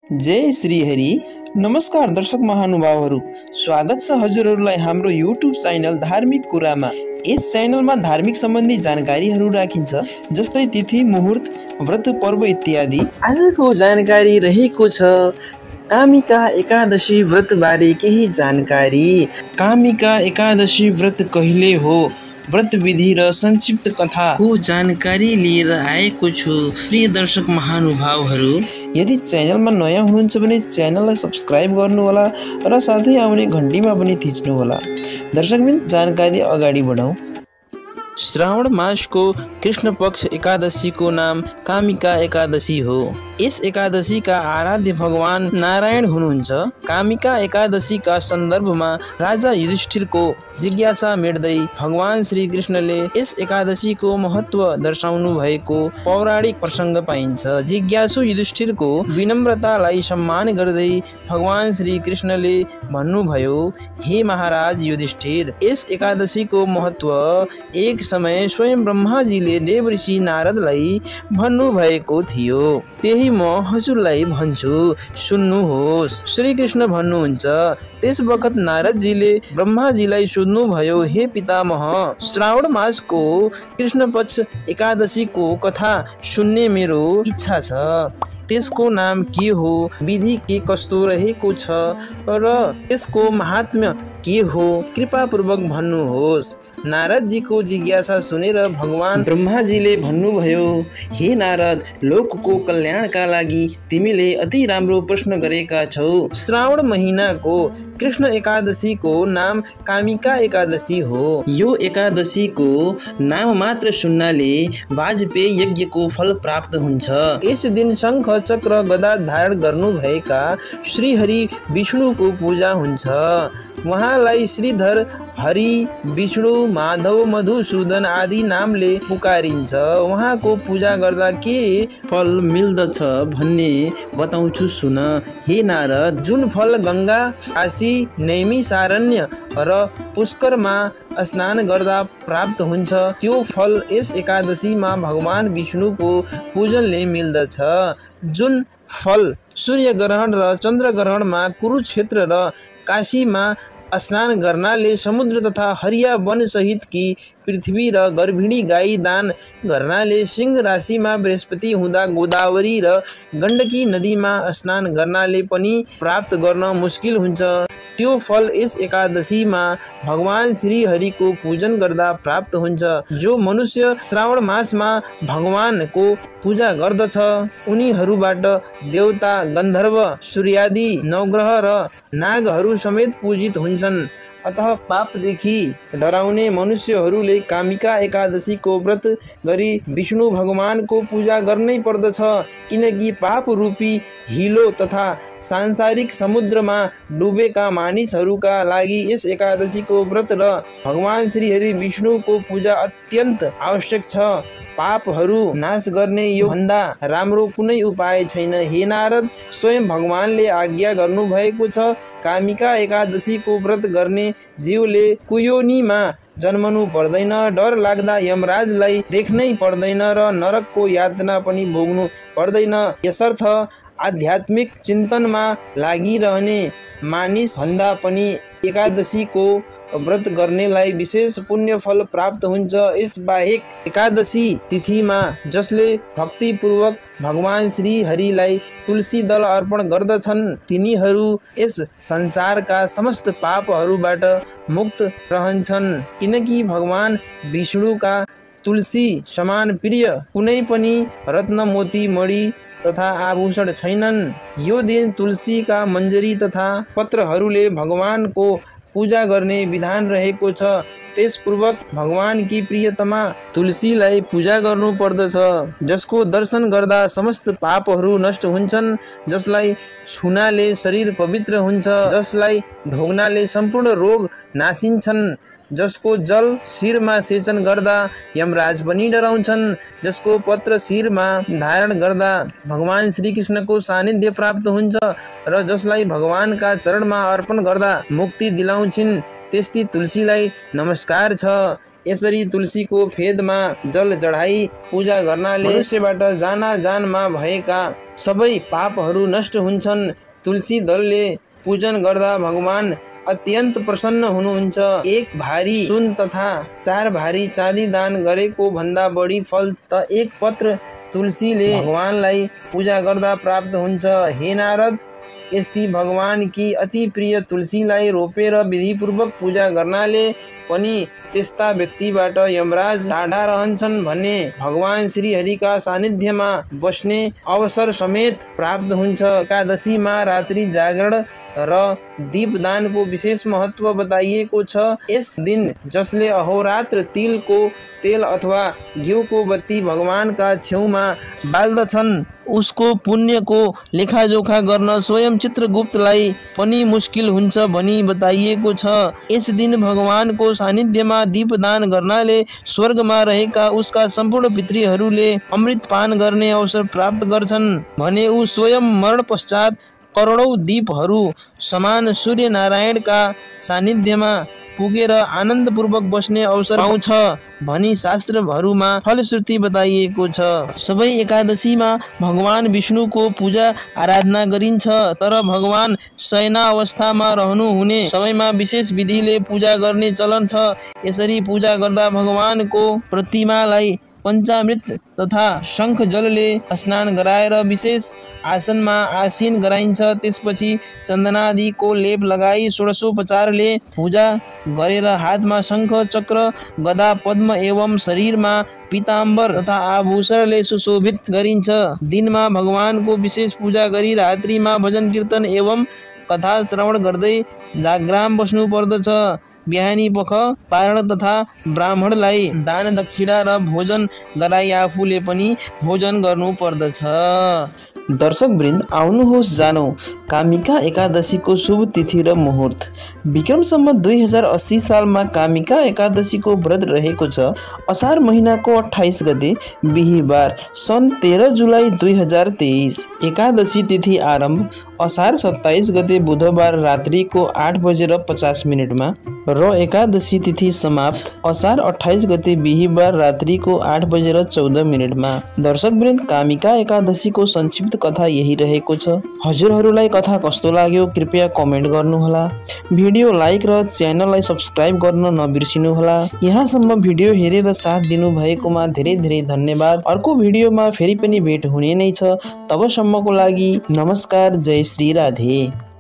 जय श्री हरि। नमस्कार दर्शक महानुभावहरू, स्वागत छ हजुरहरूलाई हाम्रो युट्युब च्यानल धार्मिक कुरामा। यस च्यानलमा धार्मिक सम्बन्धी जानकारीहरू राखिन्छ, जस्तै तिथि, मुहुर्त, व्रत, पर्व इत्यादि। आजको जानकारी रहेको छ कामिका एकादशी व्रत बारे केही जानकारी। कामिका एकादशी व्रत कहिले हो, व्रत विधि र संक्षिप्त कथाको जानकारी लिएर आएको छु। प्रिय दर्शक महानुभावहरू, यदि च्यानलमा नयाँ हुनुहुन्छ भने च्यानललाई सब्स्क्राइब गर्नुहोला र साथै आउने घन्टीमा पनि थिच्नुहोला। दर्शकबिन, जानकारी अगाडि बढाउँ। श्रावण मासको कृष्ण पक्ष एकादशीको नाम कामिका एकादशी हो। यस एकादशीका आराध्य भगवान नारायण हुनुहुन्छ। कामिका एकादशीका सन्दर्भमा राजा युधिष्ठिरको जिज्ञासा मेट्दै भगवान श्री कृष्णले यस एकादशीको महत्व दर्शाउनु भएको पौराणिक प्रसङ्ग पाइन्छ। जिज्ञासु युधिष्ठिरको विनम्रतालाई सम्मान गर्दै भगवान श्री कृष्णले भन्नुभयो, हे महाराज युधिष्ठिर, यस एकादशीको महत्व एक समय स्वयं ब्रह्माजीले देवर्षि नारदलाई भन्नुभएको थियो। त्यही म हजुरलाई भन्छु, सुन्नुहोस्। श्री कृष्ण भन्नुहुन्छ, त्यस वखत नारदजीले ब्रह्माजीलाई सोध्नुभयो, हे पितामह, श्रावण मासको कृष्ण पक्ष एकादशीको कथा सुन्ने मेरो इच्छा छ। त्यसको नाम के हो, विधि के कस्तो रहेको छ र त्यसको महात्म्य के हो, कृपापूर्वक भन्नुहोस्। नारदजीको जिज्ञासा सुनेर भगवान ब्रह्माजीले भन्नुभयो, हे नारद, लोकको कल्याणका लागि तिमीले अति राम्रो प्रश्न गरेका छौ। श्रावण महिनाको कृष्ण एकादशीको नाम कामिका एकादशी हो। यो एकादशीको नाम मात्र सुन्नाले वाजपेय यज्ञको फल प्राप्त हुन्छ। यस दिन शङ्ख, चक्र, गदा धारण गर्नुभएका श्रीहरि विष्णुको पूजा हुन्छ। उहाँलाई श्रीधर, हरि, विष्णु, माधव, मधुसूदन आदि नामले पुकारिन्छ। उहाँको पूजा गर्दा के फल मिल्दछ भन्ने बताउँछु सुन। हे नारद, जुन फल गङ्गा, काशी, नैमिसारण्य र पुष्करमा स्नान गर्दा प्राप्त हुन्छ, त्यो फल यस एकादशीमा भगवान विष्णुको पूजनले मिल्दछ। जुन फल सूर्यग्रहण र चन्द्रग्रहणमा कुरुक्षेत्र र काशीमा स्नान गर्नाले, समुद्र तथा हरिया वन सहितकी पृथ्वी र गर्भिणी गाई दान गर्नाले, सिंह राशिमा बृहस्पति हुँदा गोदावरी र गण्डकी नदीमा स्नान गर्नाले पनि प्राप्त गर्न मुस्किल हुन्छ, त्यो फल यस एकादशीमा भगवान श्री हरिको पूजन गर्दा प्राप्त हुन्छ। जो मनुष्य श्रावण मासमा भगवानको पूजा गर्दछ, उनीहरूबाट देवता, गन्धर्व, सूर्यादि, नवग्रह र नागहरू समेत पूजित हुन्छन्। अतः पापदेखि डराउने मनुष्यहरूले कामिका एकादशीको व्रत गरी विष्णु भगवानको पूजा गर्नै पर्दछ, किनकि पाप रूपी हिलो तथा सांसारिक समुद्रमा डुबेका मानिसहरूका लागि यस एकादशीको व्रत र भगवान श्री हरि विष्णुको पूजा अत्यन्त आवश्यक छ। पापहरू नाश गर्ने यो भन्दा राम्रो कुनै उपाय छैन। हे नारद, स्वयं भगवानले आज्ञा गर्नुभएको छ, कामिका एकादशीको व्रत गर्ने जीवले कुयोनीमा जन्मनु पर्दैन, डर लाग्दा यमराजलाई देख्नै पर्दैन र नरकको यातना पनि भोग्नु पर्दैन। यसर्थ आध्यात्मिक चिन्तनमा लागिरहने मानिस भन्दा पनि एकादशीको व्रत गर्नेलाई विशेष पुण्य फल प्राप्त हुन्छ। यसबाहेक एकादशी तिथिमा जसले भक्तिपूर्वक भगवान श्री हरिलाई तुलसी दल अर्पण गर्दछन्, तिनीहरू यस संसारका समस्त पापहरूबाट मुक्त रहन्छन्, किनकि भगवान विष्णुका तुलसी समान प्रिय कुनै पनि रत्न, मोती, मणि तथा आभूषण छैनन्। यो दिन तुलसीका मञ्जरी तथा पत्रहरूले भगवानको पूजा गर्ने विधान रहेको छ। त्यसपूर्वक भगवानकी प्रियतमा तुलसीलाई पूजा गर्नु पर्दछ, जसको दर्शन गर्दा समस्त पापहरू नष्ट हुन्छन्, जसलाई छुनाले शरीर पवित्र हुन्छ, जसलाई ढोग्नाले सम्पूर्ण रोग नासिन्छन्, जसको जल शिरमा सेचन गर्दा यमराज पनि डराउँछन्, जसको पत्र शिरमा धारण गर्दा भगवान श्रीकृष्णको सानिध्य प्राप्त हुन्छ र जसलाई भगवानका चरणमा अर्पण गर्दा मुक्ति दिलाउँछिन्, त्यस्ती तुलसीलाई नमस्कार छ। यसरी तुलसीको फेदमा जल चढाई पूजा गर्नाले मनुष्यबाट जानमा भएका सबै पापहरू नष्ट हुन्छन्। तुलसी दलले पूजन गर्दा भगवान अत्यन्त प्रसन्न हुनुहुन्छ। एक भारी सुन तथा 4 भारी चाँदी दान गरेको भन्दा बढी फल त एक पत्र तुलसीले भगवानलाई पूजा गर्दा प्राप्त हुन्छ। हे नारद, यस्ती भगवान की अति प्रिय तुलसीलाई रोपेर विधिपूर्वक पूजा गर्नाले पनि त्यस्ता व्यक्तिबाट यमराज टाढा रहन्छन् भने भगवान श्रीहरिका सानिध्यमा बस्ने अवसर समेत प्राप्त हुन्छ। एकादशीमा रात्रि जागरण र दीपदानको विशेष महत्व बताइएको छ। यस दिन जसले अहोरात्र तिलको तेल अथवा घिउको बत्ती भगवानका छेउमा बाल्दछन् उसको पुण्यको लेखाजोखा गर्न स्वयं चित्रगुप्तलाई पनि मुस्किल हुन्छ भनी बताइएको छ। यस दिन भगवानको सानिध्यमा दीपदान गर्नाले स्वर्गमा रहेका उसका सम्पूर्ण पितृहरूले अमृत पान गर्ने अवसर प्राप्त गर्छन् भने ऊ स्वयं मरण पश्चात करोडौं दीपहरू समान सूर्य नारायणका सानिध्यमा पुगेर आनन्दपूर्वक बस्ने अवसर पाउँछ भनी शास्त्रहरूमा फलश्रुति बताइएको छ। सबै एकादशीमा भगवान विष्णुको पूजा आराधना गरिन्छ, तर भगवान शयनावस्थामा रहनुहुने समयमा विशेष विधिले पूजा गर्ने चलन छ। यसरी पूजा गर्दा भगवानको प्रतिमालाई पञ्चामृत तथा शङ्ख जलले स्नान गराएर विशेष आसनमा आसीन गराइन्छ। त्यसपछि चन्दनादिको लेप लगाई षोडशोपचारले पूजा गरेर हातमा शङ्ख चक्र गदा पद्म एवं शरीरमा पीताम्बर तथा आभूषणले सुशोभित गरिन्छ। दिनमा भगवानको विशेष पूजा गरी रात्रिमा भजन कीर्तन एवं कथा श्रवण गर्दै जाग्राम बस्नु पर्दछ। बिहानी पख पारण तथा ब्राह्मणलाई दान दक्षिणा र भोजन गराई आफूले पनि भोजन गर्नु पर्दछ। दर्शकवृन्द, आउनुहोस् जानौँ कामिका एकादशीको शुभ तिथि र मुहुर्त। विक्रम सम्वत 2080 सालमा कामिका एकादशीको व्रत रहेको छ। असार महिनाको 28 गते बिहीबार सन् 13 जुलाई 2023। एकादशी तिथि आरम्भ असार 27 गते बुधबार रात्रिको 8:50 र एकादशी तिथि समाप्त असार 28 गते बिहीबार रात्रिको 8:14 दर्शकवृन्द, कामिका एकादशीको संक्षिप्त कथा यही रहेको छ। हजुरहरूलाई कथा कस्तो लाग्यो कृपया कमेन्ट गर्नुहोला। भिडियो लाइक र च्यानललाई सब्स्क्राइब गर्न नबिर्सिनुहोला। यहाँसम्म भिडियो हेरेर साथ दिनुभएकोमा धेरै धेरै धन्यवाद। अर्को भिडियोमा फेरि पनि भेट हुने नै छ। तबसम्मको लागि नमस्कार। जय श्री राधे।